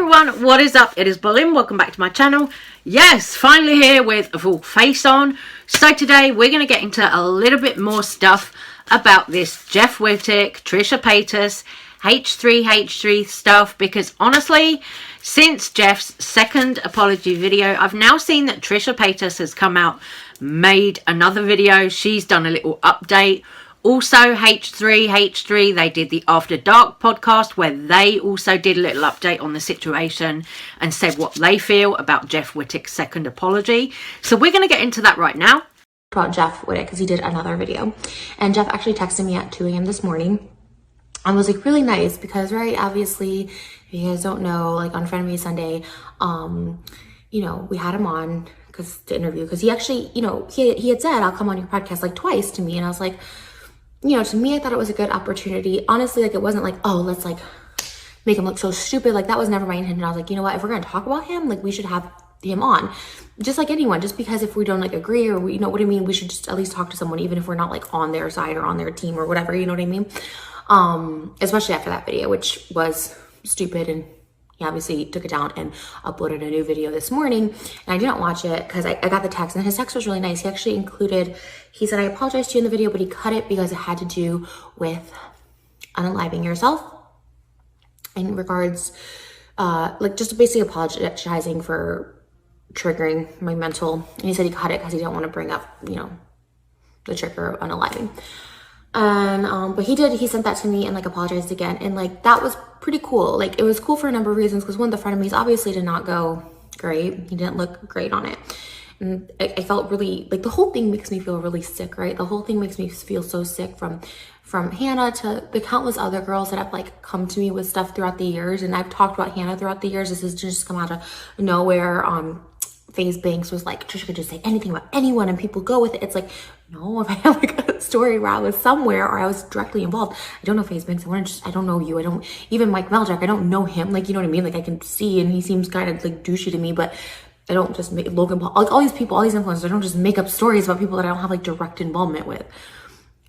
everyone, what is up? It is Berlin. Welcome back to my channel. Yes, finally here with a full face on. So today we're going to get into a little bit more stuff about this Jeff Wittek, Trisha paytas, H3H3 stuff, because honestly, since Jeff's second apology video, I've now seen that Trisha paytas has come out, made another video. She's done a little update. Also, H3, they did the After Dark podcast where they also did a little update on the situation and said what they feel about Jeff Wittek's second apology. So we're going to get into that right now. About Jeff Wittek, because he did another video. And Jeff actually texted me at 2 a.m. this morning. And was like really nice because, right, obviously, if you guys don't know, like on Friend of Me Sunday, you know, we had him on to interview because he actually, you know, he had said, I'll come on your podcast like twice to me. And I was like, you know, to me, I thought it was a good opportunity. Honestly, like, it wasn't like, oh, let's like make him look so stupid. Like, that was never my intention. I was like, you know what, if we're going to talk about him, like, we should have him on. Just like anyone, just because if we don't like agree or we, you know what I mean, we should just at least talk to someone, even if we're not like on their side or on their team or whatever, you know what I mean? Especially after that video, which was stupid, and he obviously took it down and uploaded a new video this morning, and I didn't watch it because I got the text, and his text was really nice. He actually included, he said, I apologize to you in the video, but he cut it because it had to do with unaliving yourself in regards, like just basically apologizing for triggering my mental, and he said he cut it because he didn't want to bring up, you know, the trigger of unaliving. And but he sent that to me and like apologized again, and like that was pretty cool. Like, it was cool for a number of reasons, because one, the front of me obviously did not go great. He didn't look great on it, and I felt really like the whole thing makes me feel really sick, right? The whole thing makes me feel so sick, from Hannah to the countless other girls that have like come to me with stuff throughout the years, and I've talked about Hannah throughout the years. This has just come out of nowhere. FaZe Banks was like, Trisha could just say anything about anyone and people go with it. It's like, no, if I have like a story where I was somewhere or I was directly involved, I don't know FaZe Banks. I don't know you. I don't, even Mike Meljack, I don't know him. Like, you know what I mean? Like, I can see, and he seems kind of like douchey to me, but I don't just make Logan Paul, like all these people, all these influencers, I don't just make up stories about people that I don't have like direct involvement with.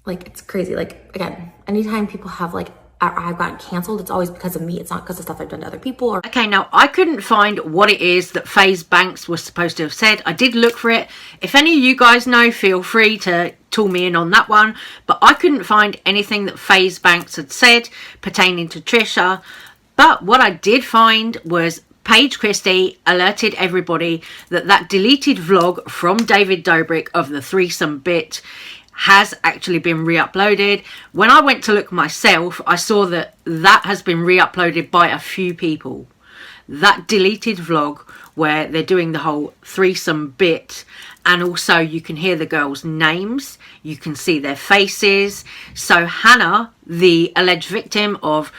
Like, it's crazy. Like, again, anytime people have like, I've gotten canceled, it's always because of me. It's not because of stuff I've done to other people. Or okay, now I couldn't find what it is that FaZe Banks was supposed to have said. I did look for it. If any of you guys know, feel free to tool me in on that one. But I couldn't find anything that FaZe Banks had said pertaining to Trisha. But what I did find was Paige Christie alerted everybody that that deleted vlog from David Dobrik of the threesome bit has actually been re-uploaded. When I went to look myself, I saw that that has been re-uploaded by a few people. That deleted vlog where they're doing the whole threesome bit, and also you can hear the girls' names, you can see their faces. So Hannah, the alleged victim of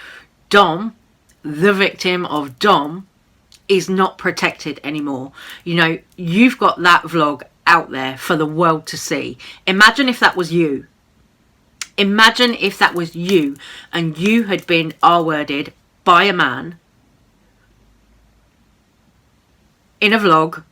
Dom, is not protected anymore. You know, you've got that vlog out there for the world to see. Imagine if that was you. Imagine if that was you and you had been R-worded by a man in a vlog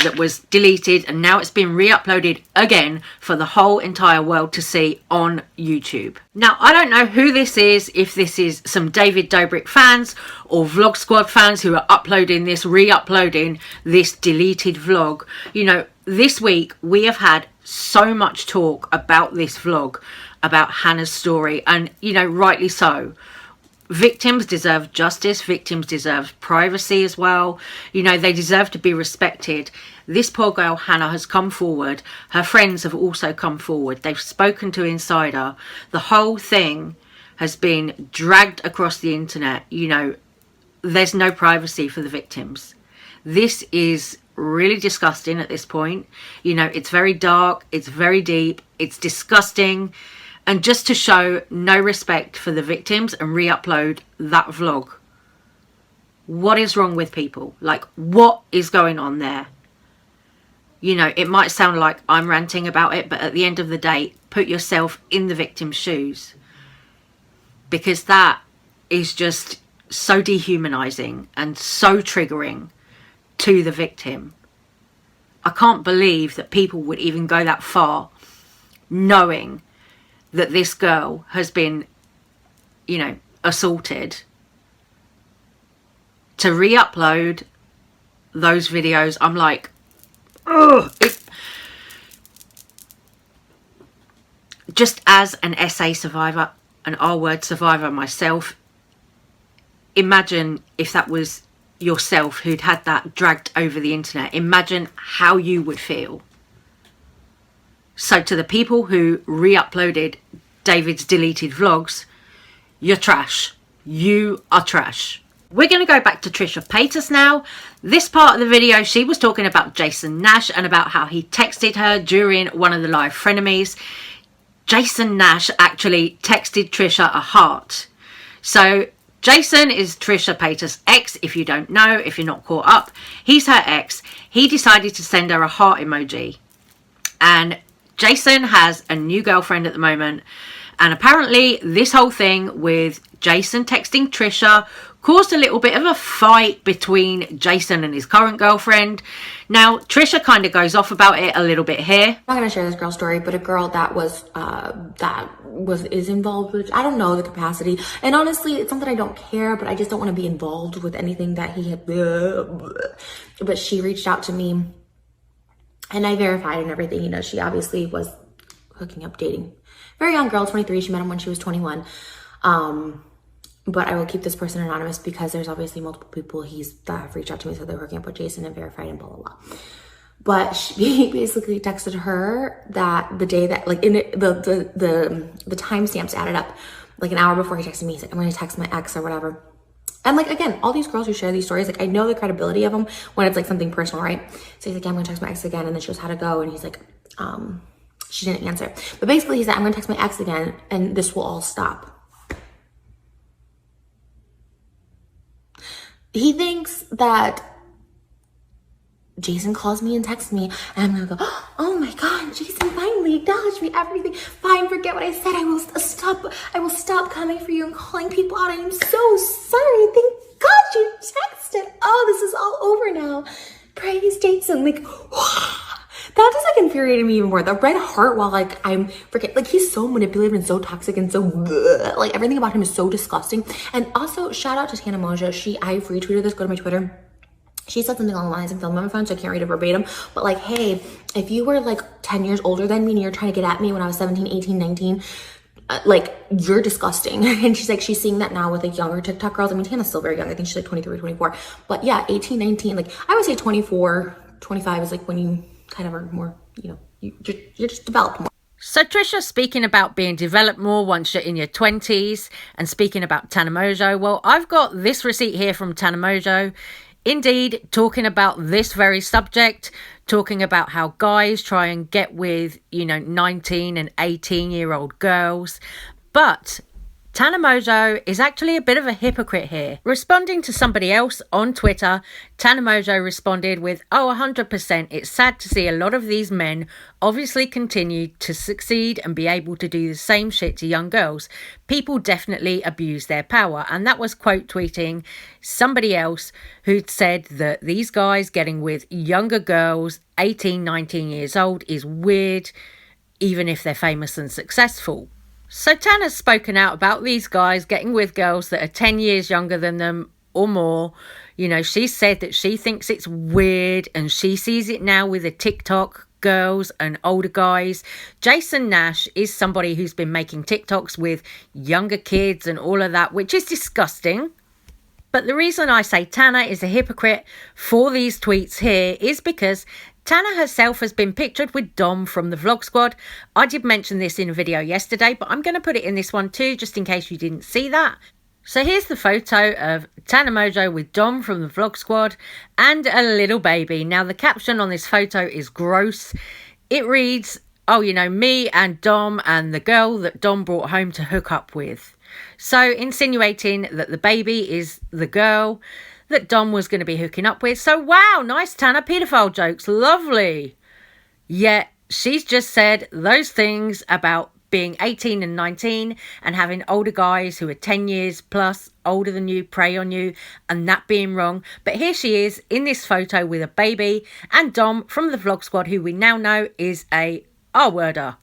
that was deleted, and now it's been re-uploaded again for the whole entire world to see on YouTube. Now, I don't know who this is, if this is some David Dobrik fans or Vlog Squad fans who are uploading this, re-uploading this deleted vlog. You know, this week we have had so much talk about this vlog, about Hannah's story, and, you know, rightly so. Victims deserve justice. Victims deserve privacy as well. You know, they deserve to be respected. This poor girl, Hannah, has come forward. Her friends have also come forward. They've spoken to Insider. The whole thing has been dragged across the internet. You know, there's no privacy for the victims. This is really disgusting at this point. You know, it's very dark. It's very deep. It's disgusting. And just to show no respect for the victims and re-upload that vlog. What is wrong with people? Like, what is going on there? You know, it might sound like I'm ranting about it, but at the end of the day, put yourself in the victim's shoes. Because that is just so dehumanizing and so triggering to the victim. I can't believe that people would even go that far knowing that this girl has been, you know, assaulted to re-upload those videos, I'm like, ugh. Just as an SA survivor, an R-word survivor myself, imagine if that was yourself who'd had that dragged over the internet. Imagine how you would feel. So to the people who re-uploaded David's deleted vlogs, you're trash. You are trash. We're going to go back to Trisha Paytas now. This part of the video, she was talking about Jason Nash and about how he texted her during one of the live frenemies. Jason Nash actually texted Trisha a heart. So Jason is Trisha Paytas' ex, if you don't know, if you're not caught up. He's her ex. He decided to send her a heart emoji. And Jason has a new girlfriend at the moment. And apparently this whole thing with Jason texting Trisha caused a little bit of a fight between Jason and his current girlfriend. Now, Trisha kind of goes off about it a little bit here. I'm not gonna share this girl's story, but a girl that is involved with, I don't know the capacity. And honestly, it's something I don't care, but I just don't want to be involved with anything that he had. But she reached out to me and I verified and everything. You know, she obviously was hooking up, dating. Very young girl, 23. She met him when she was 21. But I will keep this person anonymous because there's obviously multiple people that have reached out to me, so they're working up with Jason and verified and blah, blah, blah. But he basically texted her that the day that, like, in it, the timestamps added up, like an hour before he texted me. He's like, I'm going to text my ex or whatever. And like, again, all these girls who share these stories, like, I know the credibility of them when it's like something personal, right? So he's like, yeah, I'm going to text my ex again. And then she goes, how'd it go? And he's like, she didn't answer. But basically he said, I'm going to text my ex again and this will all stop. He thinks that Jason calls me and texts me and I'm gonna go, oh my God, Jason finally acknowledged me, everything. Fine, forget what I said. I will stop coming for you and calling people out. I am so sorry. Thank God you texted. Oh, this is all over now. Praise Jason. Like, that just like infuriated me even more. The red heart while like I'm freaking, like, he's so manipulative and so toxic and so like everything about him is so disgusting. And also shout out to Tana EXPOSED. I've retweeted this, go to my Twitter. She said something along the lines, I'm filming on my phone so I can't read it verbatim, but like, hey, if you were like 10 years older than me and you're trying to get at me when I was 17, 18, 19, like, you're disgusting. And she's like, she's seeing that now with like younger TikTok girls. I mean, Tana's still very young. I think she's like 23 or 24, but yeah, 18, 19, like I would say 24, 25 is like when you kind of are more, you know, you're just developed more. So Trisha speaking about being developed more once you're in your 20s and speaking about Tana EXPOSED. Well, I've got this receipt here from Tana EXPOSED. Indeed, talking about this very subject, talking about how guys try and get with, you know, 19 and 18-year-old girls. But Tana EXPOSED is actually a bit of a hypocrite here. Responding to somebody else on Twitter, Tana EXPOSED responded with, oh, 100%. It's sad to see a lot of these men obviously continue to succeed and be able to do the same shit to young girls. People definitely abuse their power. And that was quote tweeting somebody else who'd said that these guys getting with younger girls, 18, 19 years old, is weird, even if they're famous and successful. So Tana's spoken out about these guys getting with girls that are 10 years younger than them or more. You know, she said that she thinks it's weird and she sees it now with the TikTok girls and older guys. Jason Nash is somebody who's been making TikToks with younger kids and all of that, which is disgusting. But the reason I say Tana is a hypocrite for these tweets here is because Tana herself has been pictured with Dom from the Vlog Squad. I did mention this in a video yesterday, but I'm going to put it in this one too, just in case you didn't see that. So here's the photo of Tana EXPOSED with Dom from the Vlog Squad and a little baby. Now, the caption on this photo is gross. It reads, oh, you know, me and Dom and the girl that Dom brought home to hook up with. So insinuating that the baby is the girl that Dom was going to be hooking up with. So, wow, nice Tana, paedophile jokes, lovely. Yet, she's just said those things about being 18 and 19 and having older guys who are 10 years plus older than you prey on you and that being wrong. But here she is in this photo with a baby and Dom from the Vlog Squad, who we now know is a R-worder.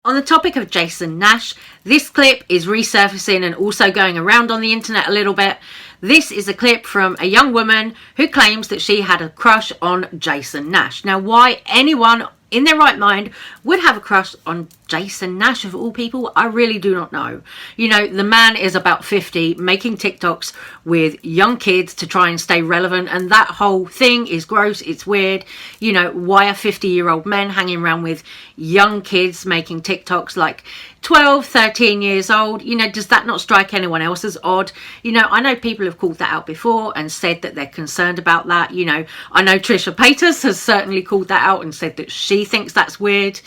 On the topic of Jason Nash, this clip is resurfacing and also going around on the internet a little bit. This is a clip from a young woman who claims that she had a crush on Jason Nash. Now, why anyone in their right mind would have a crush on Jason Nash of all people, I really do not know. You know, the man is about 50 making TikToks with young kids to try and stay relevant, and that whole thing is gross, it's weird. You know, why are 50-year-old men hanging around with young kids making TikToks like 12, 13 years old? You know, does that not strike anyone else as odd? You know, I know people have called that out before and said that they're concerned about that. You know, I know Trisha Paytas has certainly called that out and said that she thinks that's weird.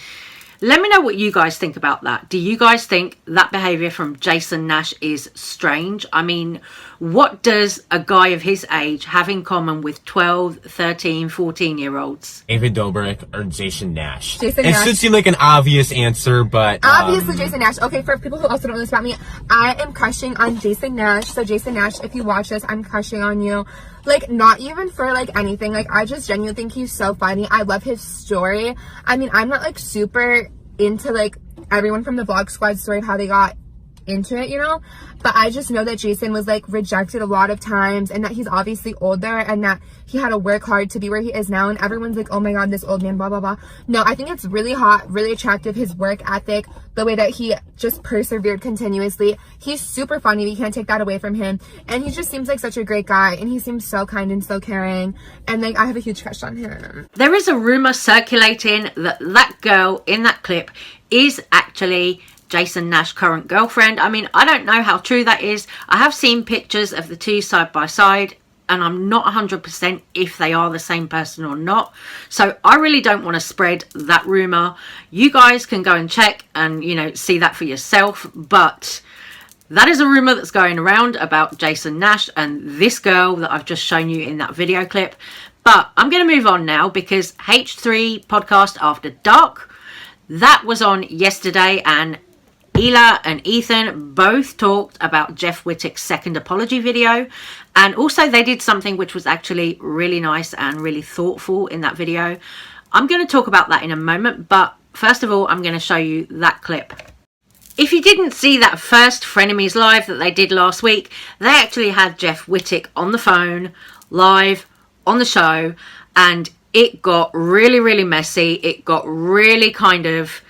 Let me know what you guys think about that. Do you guys think that behavior from Jason Nash is strange? I mean, what does a guy of his age have in common with 12, 13, 14-year-olds? David Dobrik or Jason Nash? Jason It Nash. should seem like an obvious answer, but... Obviously, Jason Nash. Okay, for people who also don't know this about me, I am crushing on Jason Nash. So, Jason Nash, if you watch this, I'm crushing on you. Like, not even for, like, anything. Like, I just genuinely think he's so funny. I love his story. I mean, I'm not, like, super into, like, everyone from the Vlog Squad story of how they got into it, you know? But I just know that Jason was, like, rejected a lot of times, and that he's obviously older, and that he had to work hard to be where he is now, and everyone's like, oh my god, this old man, blah, blah, blah. No, I think it's really hot, really attractive, his work ethic, the way that he just persevered continuously. He's super funny, we can't take that away from him, and he just seems like such a great guy, and he seems so kind and so caring, and, like, I have a huge crush on him. There is a rumor circulating that that girl in that clip is actually Jason Nash's current girlfriend. I mean, I don't know how true that is. I have seen pictures of the two side by side, and I'm not 100% if they are the same person or not. So I really don't want to spread that rumor. You guys can go and check and, you know, see that for yourself. But that is a rumor that's going around about Jason Nash and this girl that I've just shown you in that video clip. But I'm going to move on now, because H3 Podcast After Dark, that was on yesterday, and Ela and Ethan both talked about Jeff Wittek's second apology video, and also they did something which was actually really nice and really thoughtful in that video. I'm going to talk about that in a moment, but first of all, I'm going to show you that clip. If you didn't see that first Frenemies Live that they did last week, they actually had Jeff Wittek on the phone, live, on the show, and it got really, really messy. It got really kind of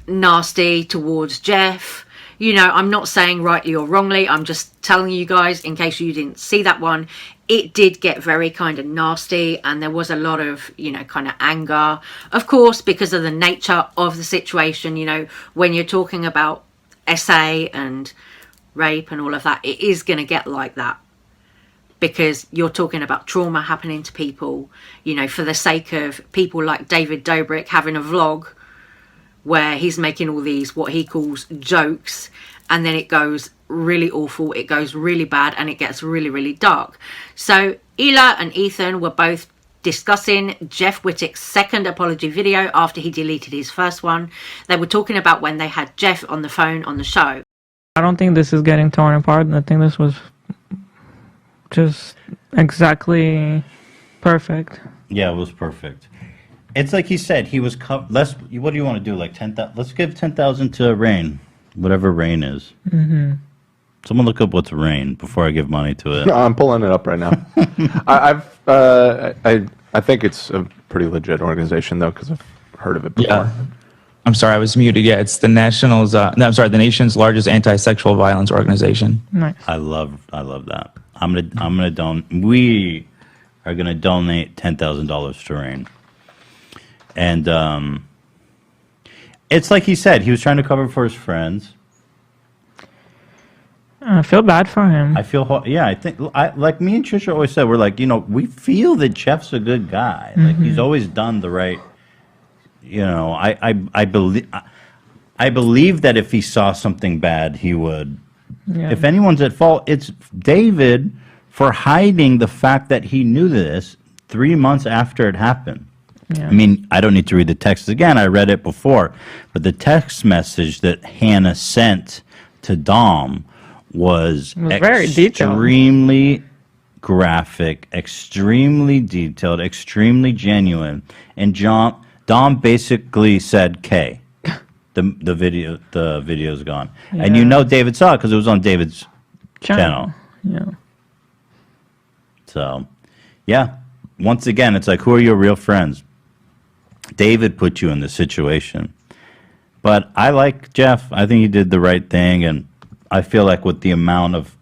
nasty towards Jeff. You know, I'm not saying rightly or wrongly, I'm just telling you guys in case you didn't see that one. It did get very kind of nasty, and there was a lot of, you know, kind of anger, of course, because of the nature of the situation. You know, when you're talking about SA and rape and all of that, it is going to get like that, because you're talking about trauma happening to people, you know, for the sake of people like David Dobrik having a vlog where he's making all these what he calls jokes, and then it goes really awful, it goes really bad, and it gets really, really dark. So Ela and Ethan were both discussing Jeff Wittek's second apology video after he deleted his first one. They were talking about when they had Jeff on the phone on the show. I don't think this is getting torn apart. I think this was just exactly perfect. Yeah, it was perfect. It's like he said, he was less. What do you want to do? Like 10,000? Let's give 10,000 to Rain, whatever Rain is. Mm-hmm. Someone look up what's Rain before I give money to it. No, I'm pulling it up right now. I think it's a pretty legit organization though, because I've heard of it before. Yeah. I'm sorry, I was muted. Yeah, it's the the nation's largest anti-sexual violence organization. Nice. I love that. We are gonna donate $10,000 to Rain. And it's like he said, he was trying to cover for his friends. I feel bad for him. I feel, yeah, I think, like me and Trisha always said, we're like, you know, we feel that Jeff's a good guy. Like, he's always done the right, you know, I believe that if he saw something bad, he would. Yeah. If anyone's at fault, it's David for hiding the fact that he knew this 3 months after it happened. Yeah. I mean, I don't need to read the text again. I read it before. But the text message that Hannah sent to Dom was very extremely graphic, extremely detailed, extremely genuine. And Dom basically said, K. the video's gone. And you know David saw it because it was on David's channel. Yeah. So, yeah. Once again, it's like, who are your real friends? David put you in this situation. But I like Jeff. I think he did the right thing, and I feel like with the amount of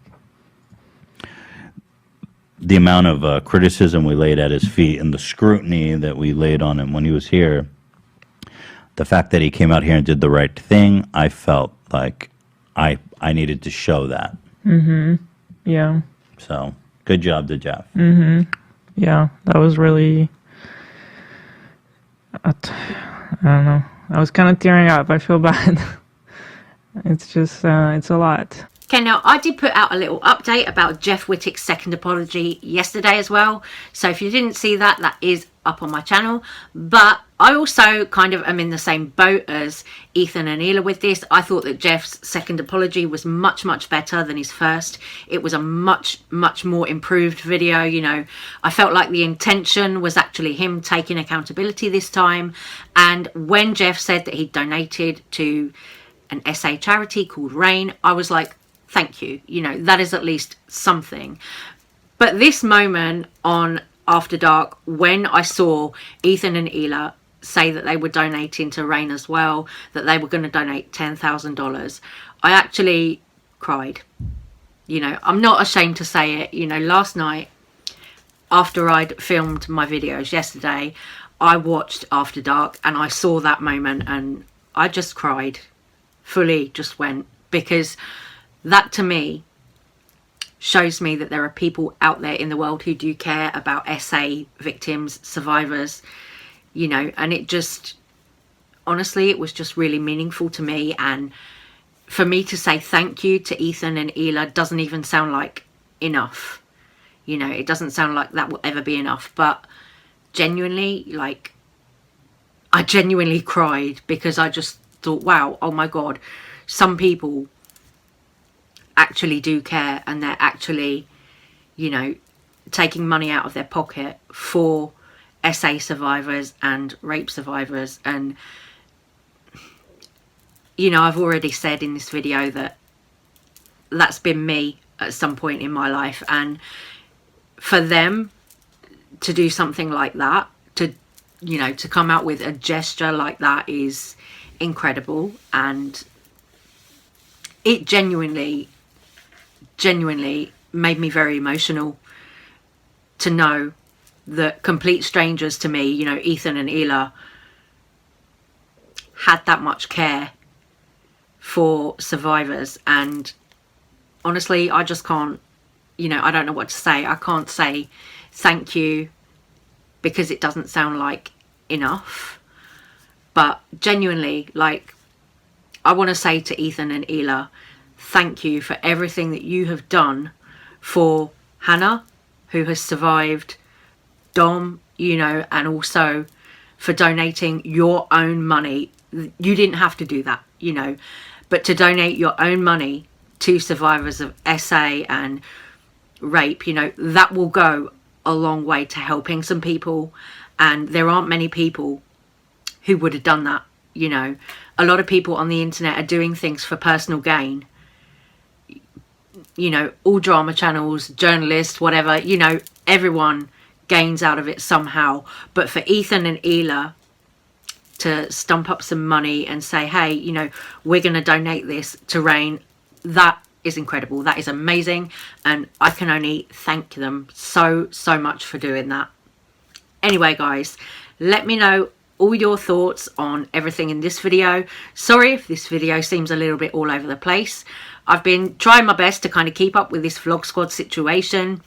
criticism we laid at his feet and the scrutiny that we laid on him when he was here, the fact that he came out here and did the right thing, I felt like I needed to show that. Yeah. So, good job to Jeff. Yeah, that was really, I don't know. I was kind of tearing up. I feel bad. It's just, it's a lot. Okay, now I did put out a little update about Jeff Wittek's second apology yesterday as well. So if you didn't see that, that is up on my channel. But I also kind of am in the same boat as Ethan and Hila with this. I thought that Jeff's second apology was much, much better than his first. It was a much, much more improved video. You know, I felt like the intention was actually him taking accountability this time. And when Jeff said that he donated to an SA charity called Rain, I was like, thank you. You know, that is at least something. But this moment on After Dark, when I saw Ethan and Hila say that they were donating to Rain as well, that they were going to donate $10,000, I actually cried. You know, I'm not ashamed to say it. You know, last night, after I'd filmed my videos yesterday, I watched After Dark and I saw that moment and I just cried. Fully just went, because that to me shows me that there are people out there in the world who do care about SA victims, survivors, you know, and it just, honestly, it was just really meaningful to me. And for me to say thank you to Ethan and Hila doesn't even sound like enough. You know, it doesn't sound like that will ever be enough, but genuinely, like, I genuinely cried because I just thought, wow, oh my God, some people actually do care and they're actually, you know, taking money out of their pocket for SA survivors and rape survivors. And, you know, I've already said in this video that that's been me at some point in my life. And for them to do something like that, to, you know, to come out with a gesture like that is incredible. And it genuinely made me very emotional to know that complete strangers to me, you know, Ethan and Hila, had that much care for survivors. And honestly, I just can't, you know, I don't know what to say. I can't say thank you because it doesn't sound like enough. But genuinely, like, I want to say to Ethan and Hila, thank you for everything that you have done for Hannah, who has survived, Dom, you know, and also for donating your own money. You didn't have to do that, you know, but to donate your own money to survivors of SA and rape, you know, that will go a long way to helping some people. And there aren't many people who would have done that, you know. A lot of people on the internet are doing things for personal gain. You know, all drama channels, journalists, whatever, you know, everyone gains out of it somehow. But for Ethan and Hila to stump up some money and say, hey, you know, we're going to donate this to Rain, that is incredible. That is amazing. And I can only thank them so much for doing that. Anyway, guys, let me know all your thoughts on everything in this video. Sorry if this video seems a little bit all over the place. I've been trying my best to kind of keep up with this vlog squad situation.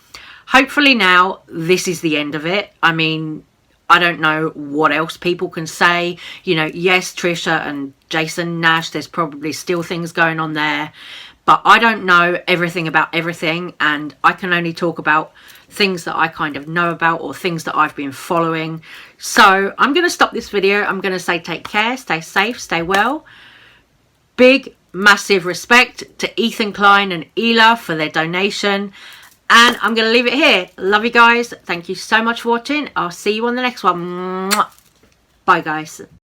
Hopefully now this is the end of it. I mean, I don't know what else people can say. You know, yes, Trisha and Jason Nash, there's probably still things going on there. But I don't know everything about everything. And I can only talk about things that I kind of know about or things that I've been following. So I'm going to stop this video. I'm going to say take care, stay safe, stay well. Big, massive respect to Ethan Klein and Hila for their donation. And I'm going to leave it here. Love you guys. Thank you so much for watching. I'll see you on the next one. Bye, guys.